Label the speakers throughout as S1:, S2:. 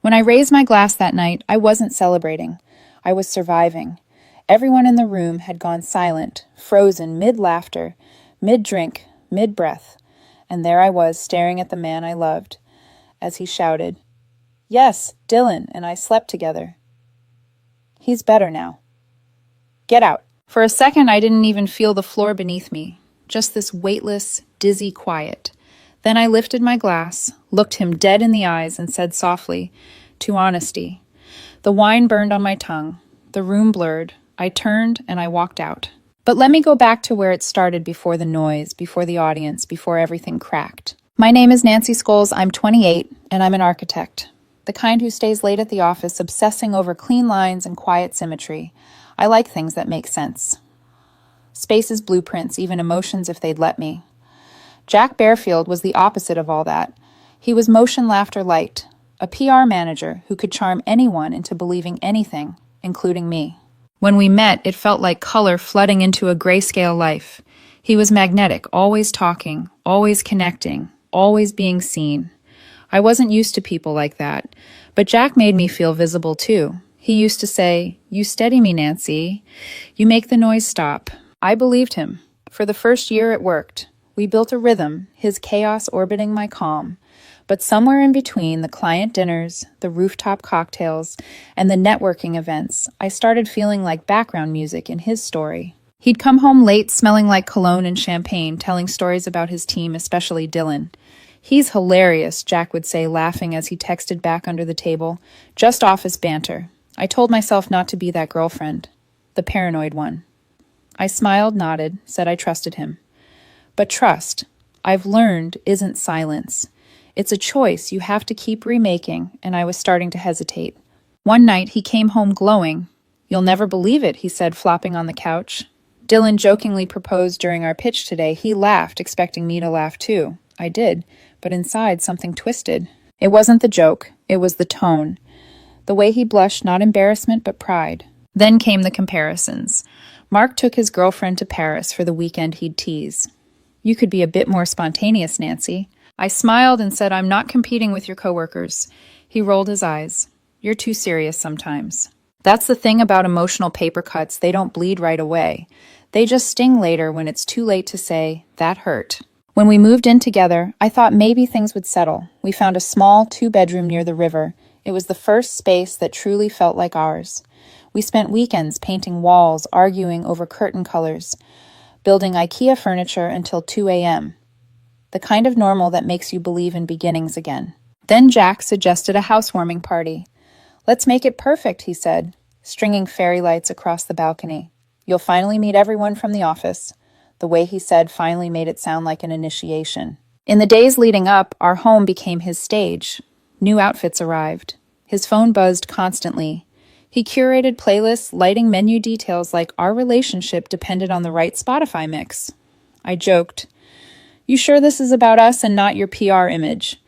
S1: When I raised my glass that night, I wasn't celebrating. I was surviving. Everyone in the room had gone silent, frozen mid-laughter, mid-drink, mid-breath. And there I was, staring at the man I loved, as he shouted, "Yes, Dylan and I slept together. He's better now. Get out." For a second, I didn't even feel the floor beneath me, just this weightless, dizzy quiet. Then I lifted my glass, looked him dead in the eyes, and said softly, "To honesty." The wine burned on my tongue. The room blurred. I turned and I walked out. But let me go back to where it started, before the noise, before the audience, before everything cracked. My name is Nancy Scholes. I'm 28, and I'm an architect. The kind who stays late at the office obsessing over clean lines and quiet symmetry. I like things that make sense. Spaces, blueprints, even emotions if they'd let me. Jack Bearfield was the opposite of all that. He was motion laughter light, a PR manager who could charm anyone into believing anything, including me. When we met, it felt like color flooding into a grayscale life. He was magnetic, always talking, always connecting, always being seen. I wasn't used to people like that, but Jack made me feel visible too. He used to say, "You steady me, Nancy. You make the noise stop." I believed him. For the first year it worked. We built a rhythm, his chaos orbiting my calm. But somewhere in between the client dinners, the rooftop cocktails, and the networking events, I started feeling like background music in his story. He'd come home late, smelling like cologne and champagne, telling stories about his team, especially Dylan. "He's hilarious," Jack would say, laughing as he texted back under the table. "Just office banter." I told myself not to be that girlfriend, the paranoid one. I smiled, nodded, said I trusted him. But trust, I've learned, isn't silence. It's a choice you have to keep remaking, and I was starting to hesitate. One night, he came home glowing. "You'll never believe it," he said, flopping on the couch. Dylan jokingly proposed during our pitch today. He laughed, expecting me to laugh too. I did, but inside something twisted. It wasn't the joke, it was the tone. The way he blushed, not embarrassment, but pride. Then came the comparisons. Mark took his girlfriend to Paris for the weekend he'd tease. "You could be a bit more spontaneous, Nancy." I smiled and said, "I'm not competing with your coworkers." He rolled his eyes. "You're too serious sometimes." That's the thing about emotional paper cuts, they don't bleed right away. They just sting later when it's too late to say, "That hurt." When we moved in together, I thought maybe things would settle. We found a small 2-bedroom near the river. It was the first space that truly felt like ours. We spent weekends painting walls, arguing over curtain colors, building IKEA furniture until 2 a.m. The kind of normal that makes you believe in beginnings again. Then Jack suggested a housewarming party. "Let's make it perfect," he said, stringing fairy lights across the balcony. "You'll finally meet everyone from the office." The way he said finally made it sound like an initiation. In the days leading up, our home became his stage. New outfits arrived. His phone buzzed constantly. He curated playlists, lighting menu details like our relationship depended on the right Spotify mix. I joked, "You sure this is about us and not your PR image?"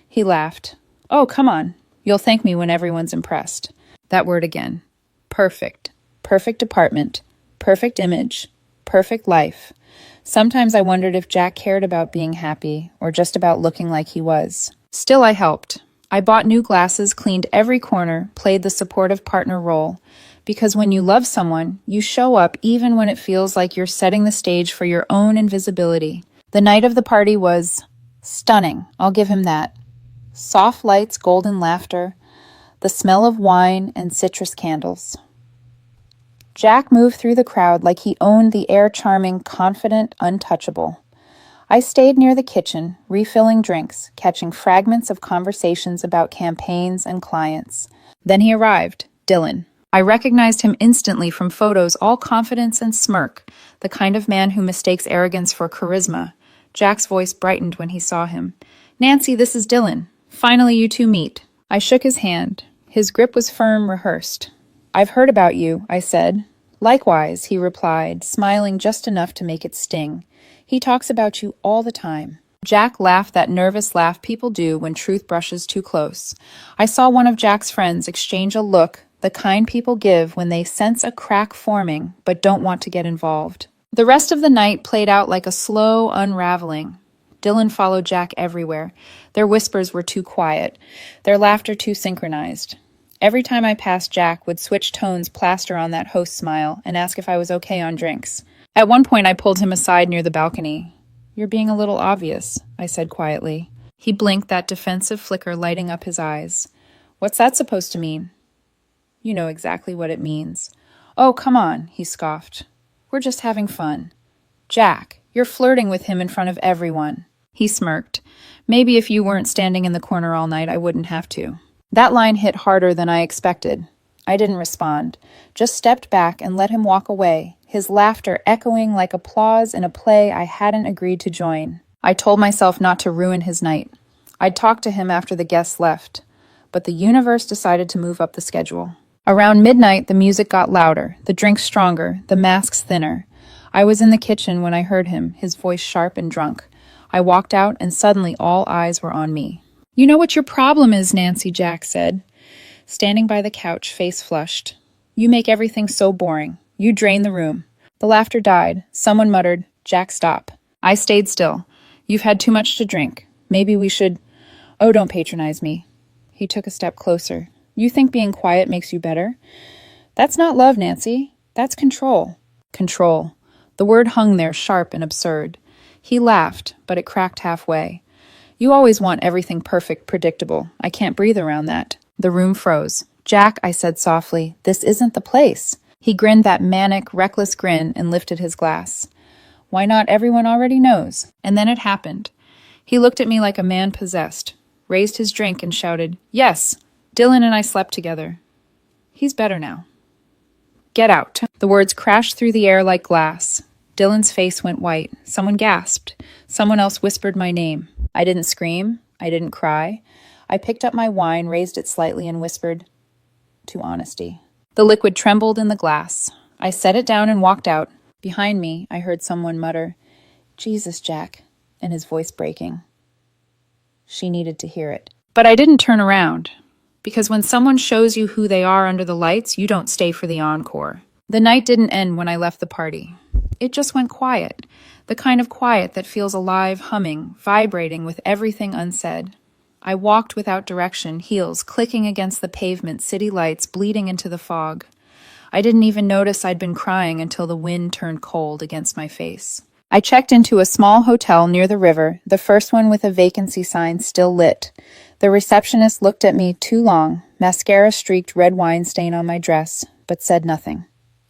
S1: He laughed. "Oh, come on. You'll thank me when everyone's impressed." That word again. Perfect. Perfect apartment. Perfect image. Perfect life. Sometimes I wondered if Jack cared about being happy or just about looking like he was. Still, I helped. I bought new glasses, cleaned every corner, played the supportive partner role. Because when you love someone, you show up even when it feels like you're setting the stage for your own invisibility. The night of the party was stunning, I'll give him that. Soft lights, golden laughter, the smell of wine and citrus candles. Jack moved through the crowd like he owned the air, charming, confident, untouchable. I stayed near the kitchen, refilling drinks, catching fragments of conversations about campaigns and clients. Then he arrived, Dylan. I recognized him instantly from photos, all confidence and smirk, the kind of man who mistakes arrogance for charisma. Jack's voice brightened when he saw him. "Nancy, this is Dylan. Finally you two meet." I shook his hand. His grip was firm, rehearsed. "I've heard about you," I said. "Likewise," he replied, smiling just enough to make it sting. "He talks about you all the time." Jack laughed, that nervous laugh people do when truth brushes too close. I saw one of Jack's friends exchange a look, the kind people give when they sense a crack forming but don't want to get involved. The rest of the night played out like a slow unraveling. Dylan followed Jack everywhere. Their whispers were too quiet, their laughter too synchronized. Every time I passed, Jack would switch tones, plaster on that host smile, and ask if I was okay on drinks. At one point, I pulled him aside near the balcony. "You're being a little obvious," I said quietly. He blinked, that defensive flicker lighting up his eyes. "What's that supposed to mean?" "You know exactly what it means." "Oh, come on," he scoffed. "We're just having fun." "Jack, you're flirting with him in front of everyone." He smirked. "Maybe if you weren't standing in the corner all night, I wouldn't have to." That line hit harder than I expected. I didn't respond, just stepped back and let him walk away, his laughter echoing like applause in a play I hadn't agreed to join. I told myself not to ruin his night. I'd talk to him after the guests left, but the universe decided to move up the schedule. Around midnight, the music got louder, the drinks stronger, the masks thinner. I was in the kitchen when I heard him, his voice sharp and drunk. I walked out, and suddenly all eyes were on me. "You know what your problem is, Nancy," Jack said, standing by the couch, face flushed. "You make everything so boring. You drain the room." The laughter died. Someone muttered, "Jack, stop." I stayed still. "You've had too much to drink. Maybe we should—" "Oh, don't patronize me." He took a step closer. "You think being quiet makes you better? That's not love, Nancy. That's control." Control. The word hung there, sharp and absurd. He laughed, but it cracked halfway. "You always want everything perfect, predictable. I can't breathe around that." The room froze. "Jack," I said softly, "this isn't the place." He grinned that manic, reckless grin and lifted his glass. "Why not? Everyone already knows." And then it happened. He looked at me like a man possessed, raised his drink and shouted, "Yes, Dylan and I slept together. He's better now." "Get out." The words crashed through the air like glass. Dylan's face went white. Someone gasped. Someone else whispered my name. I didn't scream. I didn't cry. I picked up my wine, raised it slightly, and whispered, "To honesty." The liquid trembled in the glass. I set it down and walked out. Behind me, I heard someone mutter, "Jesus, Jack," and his voice breaking. She needed to hear it. But I didn't turn around, because when someone shows you who they are under the lights, you don't stay for the encore. The night didn't end when I left the party. It just went quiet, the kind of quiet that feels alive, humming, vibrating with everything unsaid. I walked without direction, heels clicking against the pavement, city lights bleeding into the fog. I didn't even notice I'd been crying until the wind turned cold against my face. I checked into a small hotel near the river, the first one with a vacancy sign still lit. The receptionist looked at me too long, mascara-streaked red wine stain on my dress, but said nothing.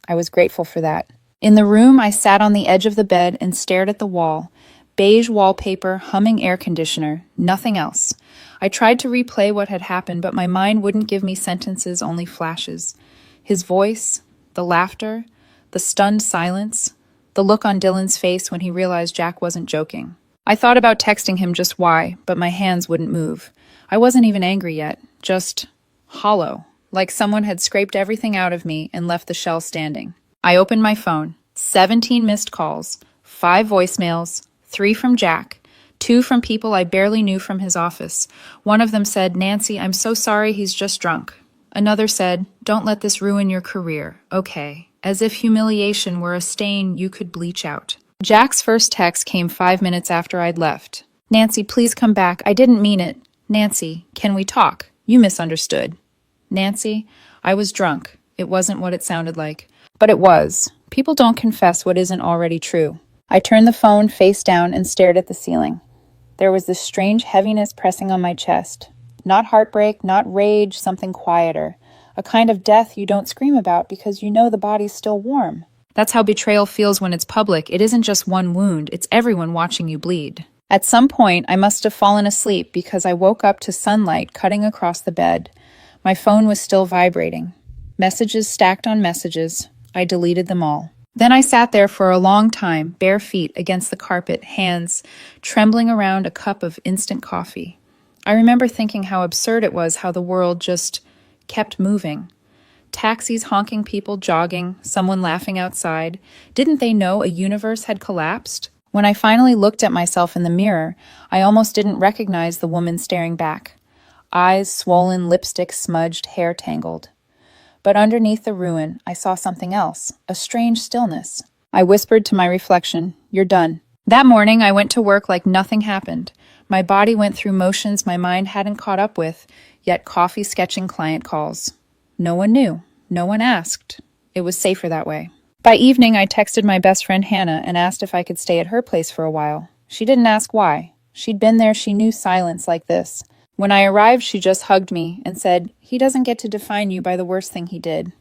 S1: I was grateful for that. In the room, I sat on the edge of the bed and stared at the wall. Beige wallpaper, humming air conditioner, nothing else. I tried to replay what had happened, but my mind wouldn't give me sentences, only flashes. His voice, the laughter, the stunned silence, the look on Dylan's face when he realized Jack wasn't joking. I thought about texting him just why, but my hands wouldn't move. I wasn't even angry yet, just hollow, like someone had scraped everything out of me and left the shell standing. I opened my phone. 17 missed calls, 5 voicemails, 3 from Jack, 2 from people I barely knew from his office. One of them said, "Nancy, I'm so sorry, he's just drunk." Another said, "Don't let this ruin your career. Okay." As if humiliation were a stain you could bleach out. Jack's first text came 5 minutes after I'd left. "Nancy, please come back. I didn't mean it. Nancy, can we talk? You misunderstood." Nancy, I was drunk. It wasn't what it sounded like. But it was. People don't confess what isn't already true. I turned the phone face down and stared at the ceiling. There was this strange heaviness pressing on my chest. Not heartbreak, not rage, something quieter. A kind of death you don't scream about because you know the body's still warm. That's how betrayal feels when it's public. It isn't just one wound, it's everyone watching you bleed. At some point, I must have fallen asleep because I woke up to sunlight cutting across the bed. My phone was still vibrating. Messages stacked on messages. I deleted them all. Then I sat there for a long time, bare feet against the carpet, hands trembling around a cup of instant coffee. I remember thinking how absurd it was how the world just kept moving. Taxis honking, people jogging, someone laughing outside. Didn't they know a universe had collapsed? When I finally looked at myself in the mirror, I almost didn't recognize the woman staring back. Eyes swollen, lipstick smudged, hair tangled. But underneath the ruin, I saw something else, a strange stillness. I whispered to my reflection, "You're done. That morning, I went to work like nothing happened. My body went through motions my mind hadn't caught up with, yet coffee sketching client calls. No one knew. No one asked. It was safer that way. By evening, I texted my best friend Hannah and asked if I could stay at her place for a while. She didn't ask why. She'd been there, she knew silence like this. When I arrived, she just hugged me and said, "He doesn't get to define you by the worst thing he did."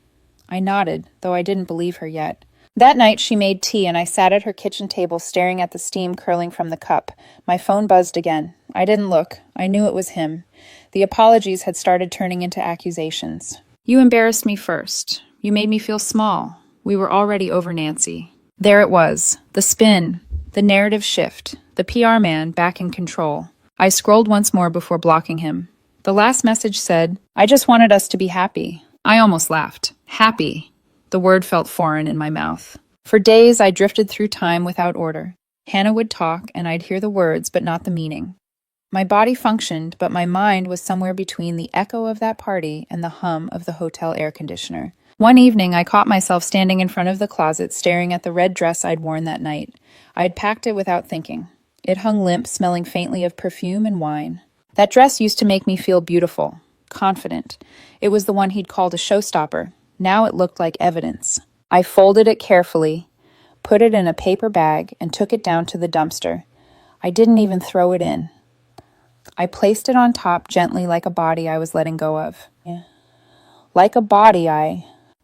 S1: I nodded, though I didn't believe her yet. That night, she made tea and I sat at her kitchen table staring at the steam curling from the cup. My phone buzzed again. I didn't look. I knew it was him. The apologies had started turning into accusations. "You embarrassed me first. You made me feel small." We were already over Nancy. There it was. The spin. The narrative shift. The PR man back in control. I scrolled once more before blocking him. The last message said, "I just wanted us to be happy." I almost laughed. Happy. The word felt foreign in my mouth. For days, I drifted through time without order. Hannah would talk, and I'd hear the words, but not the meaning. My body functioned, but my mind was somewhere between the echo of that party and the hum of the hotel air conditioner. One evening, I caught myself standing in front of the closet, staring at the red dress I'd worn that night. I'd packed it without thinking. It hung limp, smelling faintly of perfume and wine. That dress used to make me feel beautiful, confident. It was the one he'd called a showstopper. Now it looked like evidence. I folded it carefully, put it in a paper bag, and took it down to the dumpster. I didn't even throw it in. I placed it on top gently like a body I was letting go of. Like a body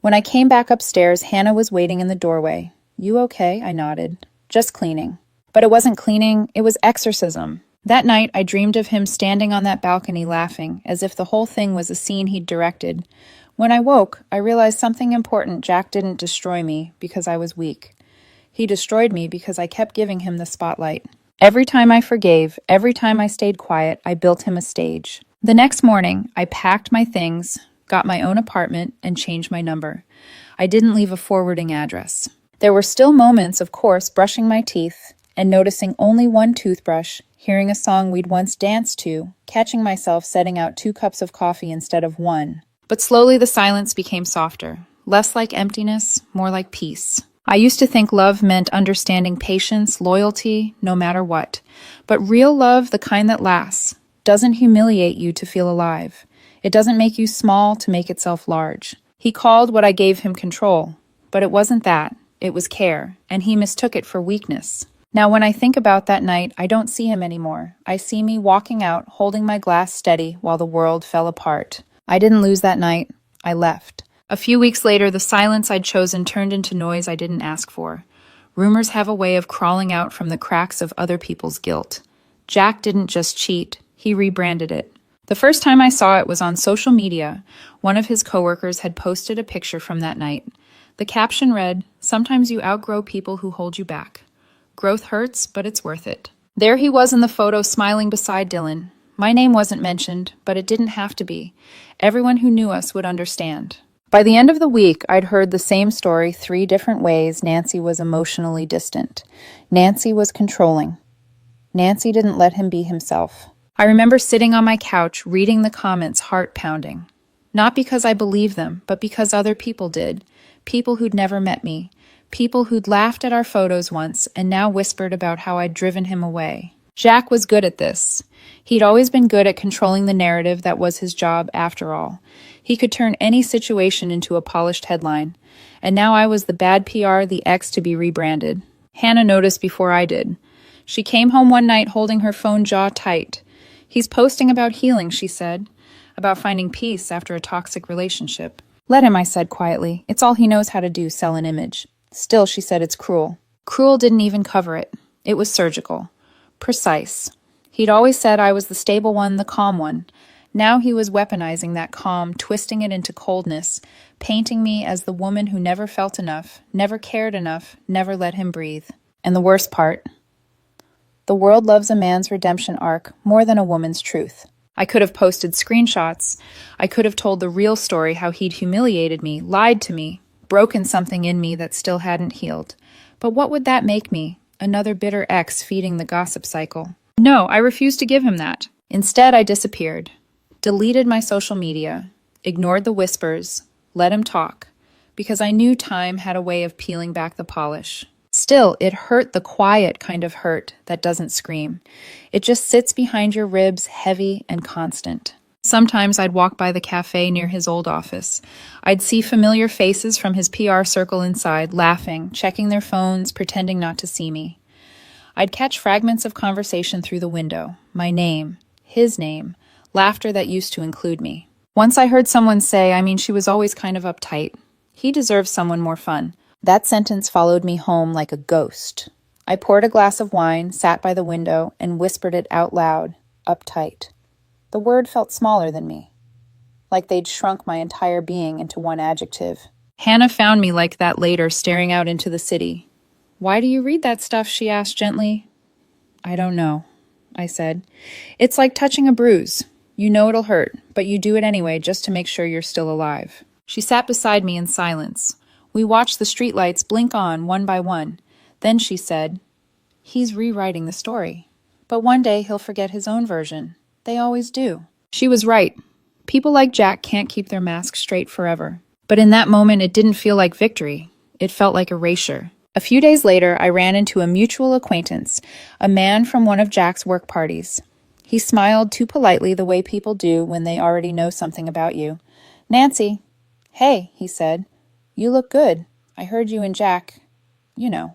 S1: When I came back upstairs, Hannah was waiting in the doorway. "You okay?" I nodded. "Just cleaning." But it wasn't cleaning, it was exorcism. That night, I dreamed of him standing on that balcony laughing, as if the whole thing was a scene he'd directed. When I woke, I realized something important. Jack didn't destroy me because I was weak. He destroyed me because I kept giving him the spotlight. Every time I forgave, every time I stayed quiet, I built him a stage. The next morning, I packed my things, got my own apartment, and changed my number. I didn't leave a forwarding address. There were still moments, of course, brushing my teeth and noticing only one toothbrush, hearing a song we'd once danced to, catching myself setting out 2 cups of coffee instead of 1. But slowly the silence became softer, less like emptiness, more like peace. I used to think love meant understanding patience, loyalty, no matter what. But real love, the kind that lasts, doesn't humiliate you to feel alive. It doesn't make you small to make itself large. He called what I gave him control, but it wasn't that. It was care, and he mistook it for weakness. Now, when I think about that night, I don't see him anymore. I see me walking out, holding my glass steady while the world fell apart. I didn't lose that night. I left. A few weeks later, the silence I'd chosen turned into noise I didn't ask for. Rumors have a way of crawling out from the cracks of other people's guilt. Jack didn't just cheat, he rebranded it. The first time I saw it was on social media. One of his coworkers had posted a picture from that night. The caption read, "Sometimes you outgrow people who hold you back. Growth hurts, but it's worth it." There he was in the photo smiling beside Dylan. My name wasn't mentioned, but it didn't have to be. Everyone who knew us would understand. By the end of the week, I'd heard the same story 3 different ways. Nancy was emotionally distant. Nancy was controlling. Nancy didn't let him be himself. I remember sitting on my couch, reading the comments, heart pounding. Not because I believed them, but because other people did. People who'd never met me. People who'd laughed at our photos once and now whispered about how I'd driven him away. Jack was good at this. He'd always been good at controlling the narrative that was his job after all. He could turn any situation into a polished headline. And now I was the bad PR, the ex to be rebranded. Hannah noticed before I did. She came home one night holding her phone jaw tight. "He's posting about healing," she said, "about finding peace after a toxic relationship." "Let him," I said quietly. "It's all he knows how to do, sell an image." Still, she said, "It's cruel." Cruel didn't even cover it. It was surgical. Precise. He'd always said I was the stable one, the calm one. Now he was weaponizing that calm, twisting it into coldness, painting me as the woman who never felt enough, never cared enough, never let him breathe. And the worst part, the world loves a man's redemption arc more than a woman's truth. I could have posted screenshots. I could have told the real story, how he'd humiliated me, lied to me, broken something in me that still hadn't healed. But what would that make me? Another bitter ex feeding the gossip cycle. No, I refused to give him that. Instead, I disappeared. Deleted my social media, ignored the whispers, let him talk, because I knew time had a way of peeling back the polish. Still, Still, it hurt the quiet kind of hurt that doesn't scream. It just sits behind your ribs, heavy and constant. Sometimes I'd walk by the cafe near his old office. I'd see familiar faces from his PR circle inside, laughing, checking their phones, pretending not to see me. I'd catch fragments of conversation through the window. My name, his name, laughter that used to include me. Once I heard someone say, she was always kind of uptight. He deserves someone more fun. That sentence followed me home like a ghost. I poured a glass of wine, sat by the window, and whispered it out loud, uptight. The word felt smaller than me, like they'd shrunk my entire being into one adjective. Hannah found me like that later, staring out into the city. "Why do you read that stuff?" she asked gently. "I don't know," I said. "It's like touching a bruise. You know it'll hurt, but you do it anyway just to make sure you're still alive." She sat beside me in silence. We watched the streetlights blink on one by one. Then she said, "He's rewriting the story. But one day he'll forget his own version. They always do." She was right. People like Jack can't keep their mask straight forever. But in that moment, it didn't feel like victory. It felt like erasure. A few days later, I ran into a mutual acquaintance, a man from one of Jack's work parties. He smiled too politely the way people do when they already know something about you. "Nancy." "Hey," he said. "You look good. I heard you and Jack, you know."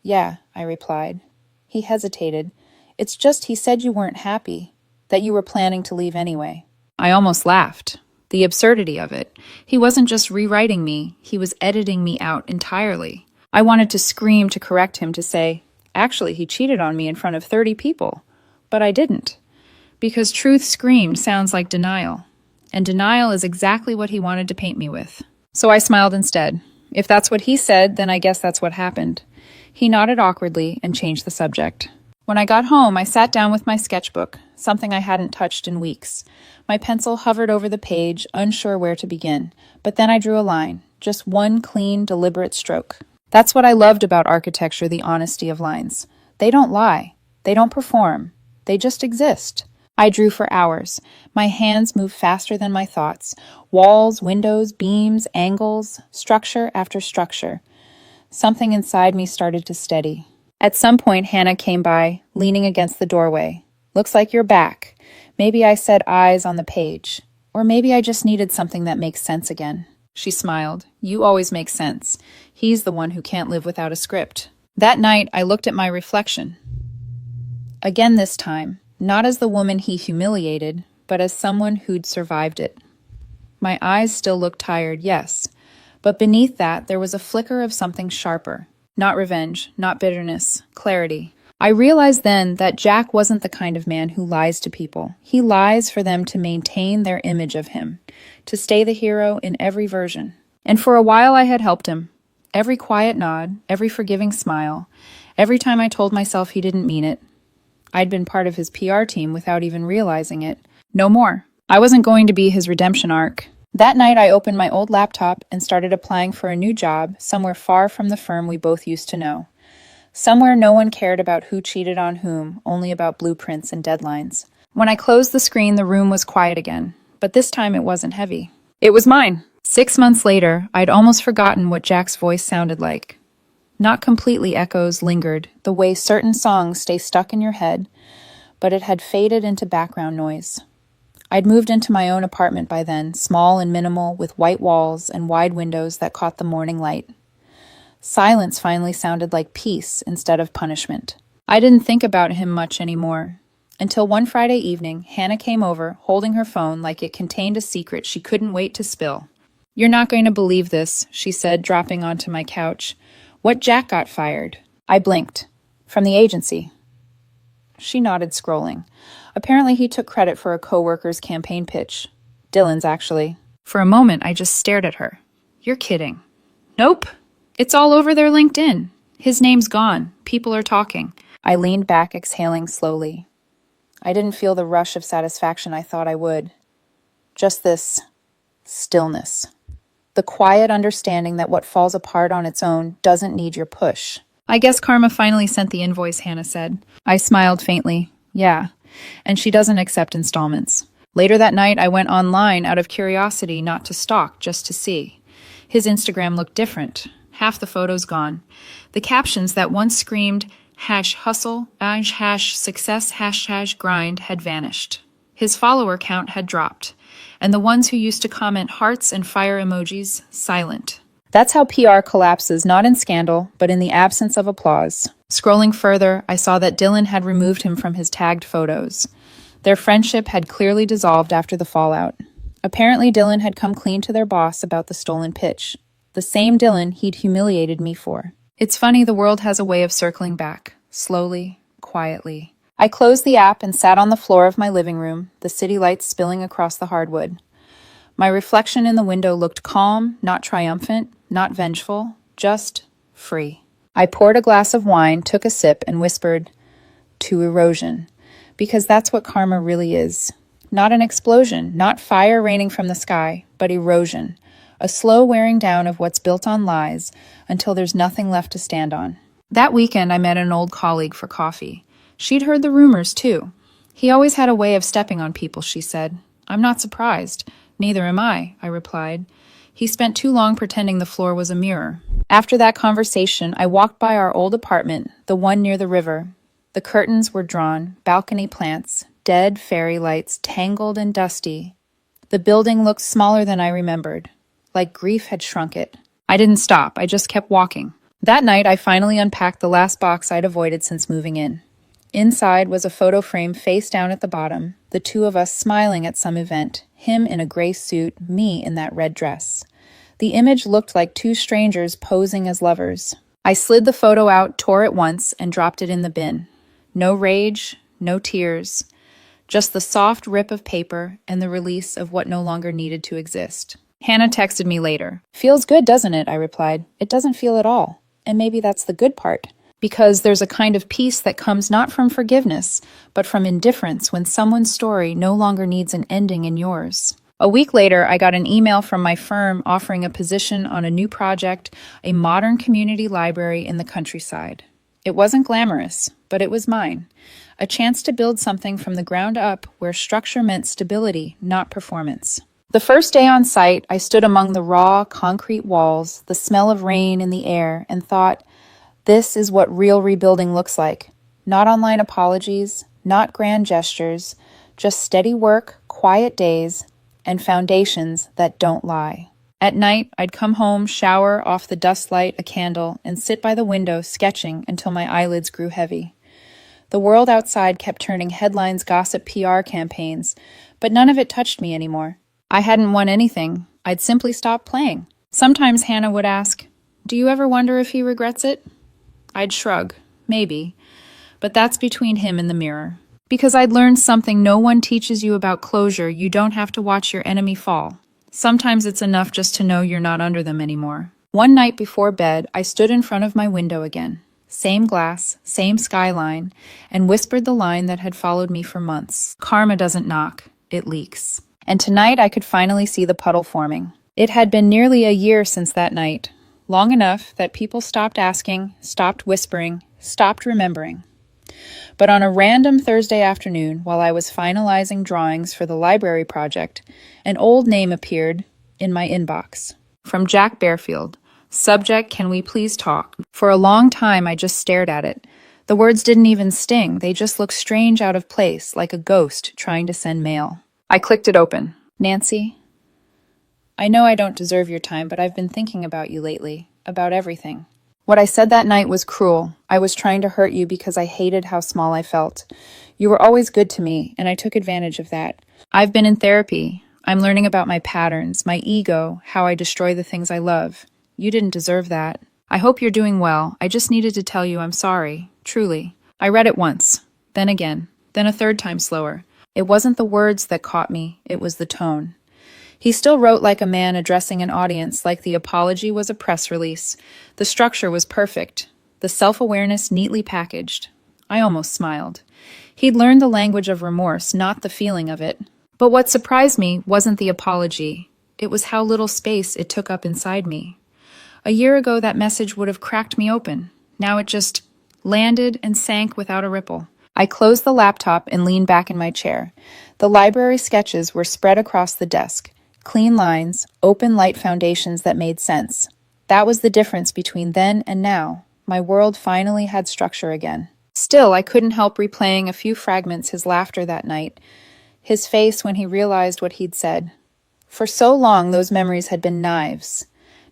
S1: "Yeah," I replied. He hesitated. "It's just he said you weren't happy, that you were planning to leave anyway." I almost laughed. The absurdity of it. He wasn't just rewriting me, he was editing me out entirely. I wanted to scream to correct him, to say, "Actually, he cheated on me in front of 30 people. But I didn't. Because truth screamed sounds like denial. And denial is exactly what he wanted to paint me with. So I smiled instead. If that's what he said, then I guess that's what happened. He nodded awkwardly and changed the subject. When I got home, I sat down with my sketchbook, something I hadn't touched in weeks. My pencil hovered over the page, unsure where to begin. But then I drew a line, just one clean, deliberate stroke. That's what I loved about architecture, the honesty of lines. They don't lie. They don't perform. They just exist. I drew for hours. My hands moved faster than my thoughts. Walls, windows, beams, angles, structure after structure. Something inside me started to steady. At some point, Hannah came by, leaning against the doorway. "Looks like you're back." Maybe I said eyes on the page. Or maybe I just needed something that makes sense again. She smiled. "You always make sense. He's the one who can't live without a script." That night, I looked at my reflection. Again this time, not as the woman he humiliated, but as someone who'd survived it. My eyes still looked tired, yes, but beneath that there was a flicker of something sharper. Not revenge, not bitterness, clarity. I realized then that Jack wasn't the kind of man who lies to people. He lies for them to maintain their image of him, to stay the hero in every version. And for a while I had helped him. Every quiet nod, every forgiving smile, every time I told myself he didn't mean it. I'd been part of his PR team without even realizing it. No more. I wasn't going to be his redemption arc. That night I opened my old laptop and started applying for a new job somewhere far from the firm we both used to know. Somewhere no one cared about who cheated on whom, only about blueprints and deadlines. When I closed the screen, the room was quiet again, but this time it wasn't heavy. It was mine. 6 months later, I'd almost forgotten what Jack's voice sounded like. Not completely echoes lingered, the way certain songs stay stuck in your head, but it had faded into background noise. I'd moved into my own apartment by then, small and minimal, with white walls and wide windows that caught the morning light. Silence finally sounded like peace instead of punishment. I didn't think about him much anymore. Until one Friday evening, Hannah came over, holding her phone like it contained a secret she couldn't wait to spill. "You're not going to believe this," she said, dropping onto my couch. "What Jack got fired." I blinked. "From the agency." She nodded, scrolling. Apparently he took credit for a coworker's campaign pitch. Dylan's, actually. For a moment, I just stared at her. "You're kidding." "Nope. It's all over their LinkedIn. His name's gone. People are talking." I leaned back, exhaling slowly. I didn't feel the rush of satisfaction I thought I would. Just this stillness. The quiet understanding that what falls apart on its own doesn't need your push. "I guess Karma finally sent the invoice," Hannah said. I smiled faintly. "Yeah, and she doesn't accept installments." Later that night, I went online out of curiosity, not to stalk, just to see. His Instagram looked different. half the photos gone. The captions that once screamed, #hustle, #success, #grind had vanished. His follower count had dropped, and the ones who used to comment hearts and fire emojis, silent. That's how PR collapses, not in scandal, but in the absence of applause. Scrolling further, I saw that Dylan had removed him from his tagged photos. Their friendship had clearly dissolved after the fallout. Apparently, Dylan had come clean to their boss about the stolen pitch. The same Dylan he'd humiliated me for. It's funny, the world has a way of circling back, slowly, quietly. I closed the app and sat on the floor of my living room, the city lights spilling across the hardwood. My reflection in the window looked calm, not triumphant, not vengeful, just free. I poured a glass of wine, took a sip, and whispered, "To erosion," because that's what karma really is. Not an explosion, not fire raining from the sky, but erosion. A slow wearing down of what's built on lies until there's nothing left to stand on. That weekend, I met an old colleague for coffee. She'd heard the rumors, too. He always had a way of stepping on people, she said. I'm not surprised. Neither am I replied. He spent too long pretending the floor was a mirror. After that conversation, I walked by our old apartment, the one near the river. The curtains were drawn, balcony plants, dead fairy lights, tangled and dusty. The building looked smaller than I remembered, like grief had shrunk it. I didn't stop, I just kept walking. That night, I finally unpacked the last box I'd avoided since moving in. Inside was a photo frame face down at the bottom, the two of us smiling at some event, him in a gray suit, me in that red dress. The image looked like two strangers posing as lovers. I slid the photo out, tore it once, and dropped it in the bin. No rage, no tears, just the soft rip of paper and the release of what no longer needed to exist. Hannah texted me later. "Feels good, doesn't it?" I replied. "It doesn't feel at all. And maybe that's the good part. Because there's a kind of peace that comes not from forgiveness, but from indifference when someone's story no longer needs an ending in yours." A week later, I got an email from my firm offering a position on a new project, a modern community library in the countryside. It wasn't glamorous, but it was mine. A chance to build something from the ground up where structure meant stability, not performance. The first day on site, I stood among the raw, concrete walls, the smell of rain in the air, and thought, this is what real rebuilding looks like. Not online apologies, not grand gestures, just steady work, quiet days, and foundations that don't lie. At night, I'd come home, shower, off the dust light, a candle, and sit by the window sketching until my eyelids grew heavy. The world outside kept turning headlines, gossip, PR campaigns, but none of it touched me anymore. I hadn't won anything. I'd simply stopped playing. Sometimes Hannah would ask, "Do you ever wonder if he regrets it?" I'd shrug, maybe, but that's between him and the mirror. Because I'd learned something no one teaches you about closure. You don't have to watch your enemy fall. Sometimes it's enough just to know you're not under them anymore. One night before bed, I stood in front of my window again. Same glass, same skyline, and whispered the line that had followed me for months. Karma doesn't knock, it leaks. And tonight I could finally see the puddle forming. It had been nearly a year since that night. Long enough that people stopped asking, stopped whispering, stopped remembering. But on a random Thursday afternoon, while I was finalizing drawings for the library project, an old name appeared in my inbox. From Jack Bearfield. Subject, can we please talk? For a long time, I just stared at it. The words didn't even sting. They just looked strange out of place, like a ghost trying to send mail. I clicked it open. Nancy, I know I don't deserve your time, but I've been thinking about you lately, about everything. What I said that night was cruel. I was trying to hurt you because I hated how small I felt. You were always good to me, and I took advantage of that. I've been in therapy. I'm learning about my patterns, my ego, how I destroy the things I love. You didn't deserve that. I hope you're doing well. I just needed to tell you I'm sorry, truly. I read it once, then again, then a third time slower. It wasn't the words that caught me, it was the tone. He still wrote like a man addressing an audience, like the apology was a press release. The structure was perfect, the self-awareness neatly packaged. I almost smiled. He'd learned the language of remorse, not the feeling of it. But what surprised me wasn't the apology. It was how little space it took up inside me. A year ago, that message would have cracked me open. Now it just landed and sank without a ripple. I closed the laptop and leaned back in my chair. The library sketches were spread across the desk. Clean lines, open light foundations that made sense. That was the difference between then and now. My world finally had structure again. Still, I couldn't help replaying a few fragments his laughter that night, his face when he realized what he'd said. For so long, those memories had been knives.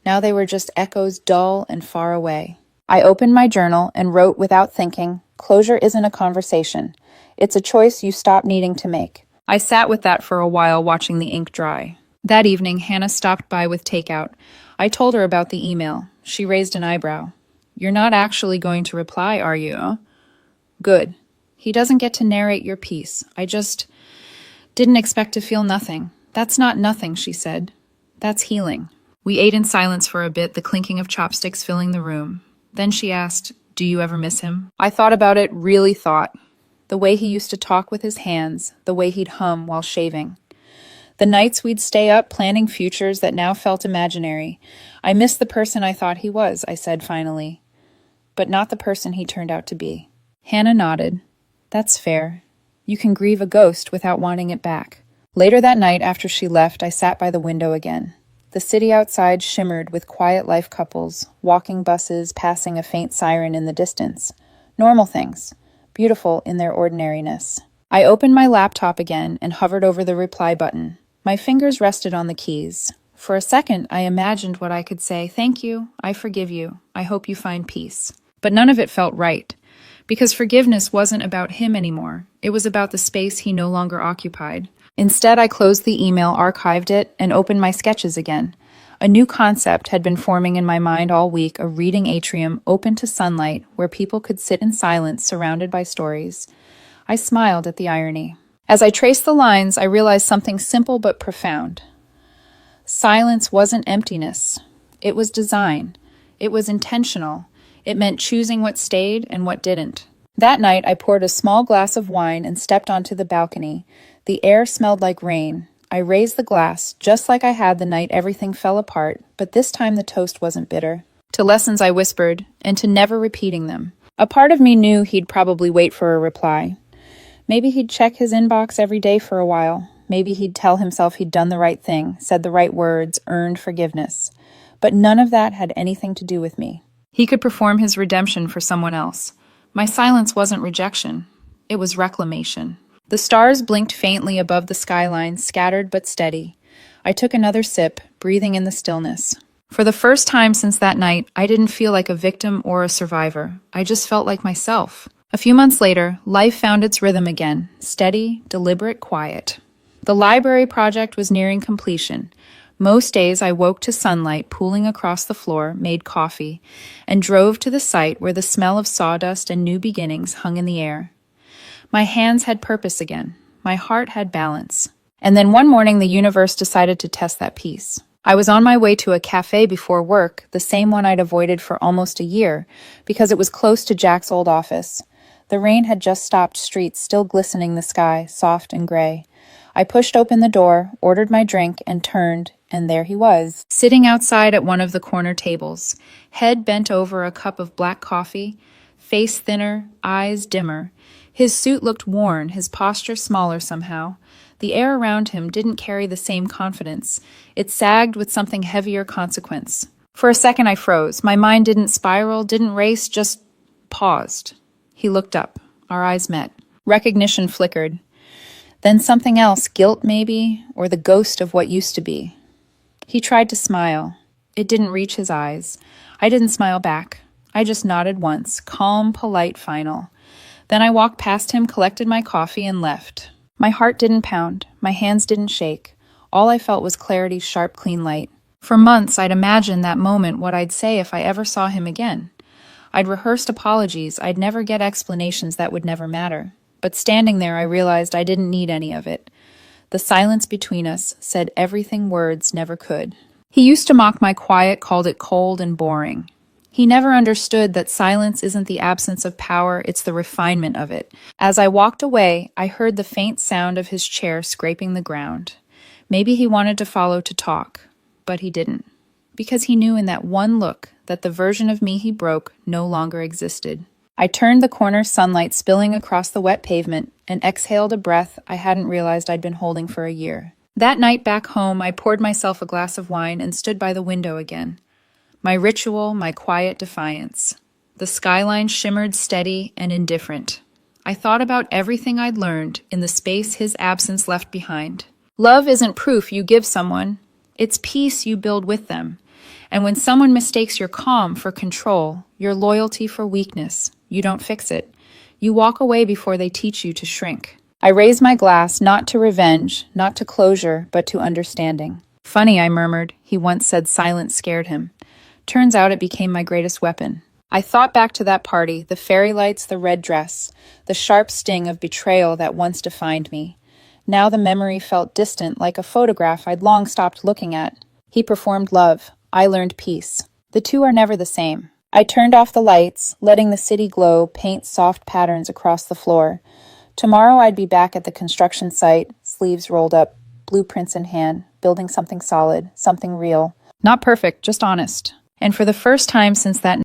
S1: Now they were just echoes, dull and far away. I opened my journal and wrote without thinking, "Closure isn't a conversation. It's a choice you stop needing to make." I sat with that for a while, watching the ink dry. That evening, Hannah stopped by with takeout. I told her about the email. She raised an eyebrow. "You're not actually going to reply, are you?" "Good. He doesn't get to narrate your piece. I just didn't expect to feel nothing." "That's not nothing," she said. "That's healing." We ate in silence for a bit, the clinking of chopsticks filling the room. Then she asked, "Do you ever miss him?" I thought about it, really thought. The way he used to talk with his hands, the way he'd hum while shaving. The nights we'd stay up planning futures that now felt imaginary. "I miss the person I thought he was," I said finally. "But not the person he turned out to be." Hannah nodded. "That's fair. You can grieve a ghost without wanting it back." Later that night, after she left, I sat by the window again. The city outside shimmered with quiet life couples, walking buses, passing a faint siren in the distance. Normal things, beautiful in their ordinariness. I opened my laptop again and hovered over the reply button. My fingers rested on the keys. For a second, I imagined what I could say. "Thank you. I forgive you. I hope you find peace." But none of it felt right. Because forgiveness wasn't about him anymore. It was about the space he no longer occupied. Instead, I closed the email, archived it, and opened my sketches again. A new concept had been forming in my mind all week, a reading atrium open to sunlight where people could sit in silence surrounded by stories. I smiled at the irony. As I traced the lines, I realized something simple but profound. Silence wasn't emptiness. It was design. It was intentional. It meant choosing what stayed and what didn't. That night, I poured a small glass of wine and stepped onto the balcony. The air smelled like rain. I raised the glass, just like I had the night everything fell apart, but this time the toast wasn't bitter. To lessons, I whispered, and to never repeating them. A part of me knew he'd probably wait for a reply. Maybe he'd check his inbox every day for a while. Maybe he'd tell himself he'd done the right thing, said the right words, earned forgiveness. But none of that had anything to do with me. He could perform his redemption for someone else. My silence wasn't rejection. It was reclamation. The stars blinked faintly above the skyline, scattered but steady. I took another sip, breathing in the stillness. For the first time since that night, I didn't feel like a victim or a survivor. I just felt like myself. A few months later, life found its rhythm again, steady, deliberate, quiet. The library project was nearing completion. Most days I woke to sunlight pooling across the floor, made coffee, and drove to the site where the smell of sawdust and new beginnings hung in the air. My hands had purpose again. My heart had balance. And then one morning the universe decided to test that piece. I was on my way to a cafe before work, the same one I'd avoided for almost a year, because it was close to Jack's old office. The rain had just stopped, streets still glistening the sky, soft and gray. I pushed open the door, ordered my drink, and turned, and there he was, sitting outside at one of the corner tables, head bent over a cup of black coffee, face thinner, eyes dimmer. His suit looked worn, his posture smaller somehow. The air around him didn't carry the same confidence. It sagged with something heavier consequence. For a second I froze. My mind didn't spiral, didn't race, just paused. He looked up. Our eyes met. Recognition flickered. Then something else, guilt maybe, or the ghost of what used to be. He tried to smile. It didn't reach his eyes. I didn't smile back. I just nodded once, calm, polite, final. Then I walked past him, collected my coffee, and left. My heart didn't pound. My hands didn't shake. All I felt was clarity's sharp, clean light. For months, I'd imagined that moment, what I'd say if I ever saw him again. I'd rehearsed apologies. I'd never get explanations that would never matter. But standing there, I realized I didn't need any of it. The silence between us said everything words never could. He used to mock my quiet, called it cold and boring. He never understood that silence isn't the absence of power, it's the refinement of it. As I walked away, I heard the faint sound of his chair scraping the ground. Maybe he wanted to follow to talk, but he didn't. Because he knew in that one look that the version of me he broke no longer existed. I turned the corner, sunlight spilling across the wet pavement, and exhaled a breath I hadn't realized I'd been holding for a year. That night back home, I poured myself a glass of wine and stood by the window again. My ritual, my quiet defiance. The skyline shimmered steady and indifferent. I thought about everything I'd learned in the space his absence left behind. Love isn't proof you give someone, it's peace you build with them. And when someone mistakes your calm for control, your loyalty for weakness, you don't fix it. You walk away before they teach you to shrink. I raised my glass not to revenge, not to closure, but to understanding. Funny, I murmured. He once said silence scared him. Turns out it became my greatest weapon. I thought back to that party, the fairy lights, the red dress, the sharp sting of betrayal that once defined me. Now the memory felt distant, like a photograph I'd long stopped looking at. He performed love. I learned peace. The two are never the same. I turned off the lights, letting the city glow paint soft patterns across the floor. Tomorrow I'd be back at the construction site, sleeves rolled up, blueprints in hand, building something solid, something real. Not perfect, just honest. And for the first time since that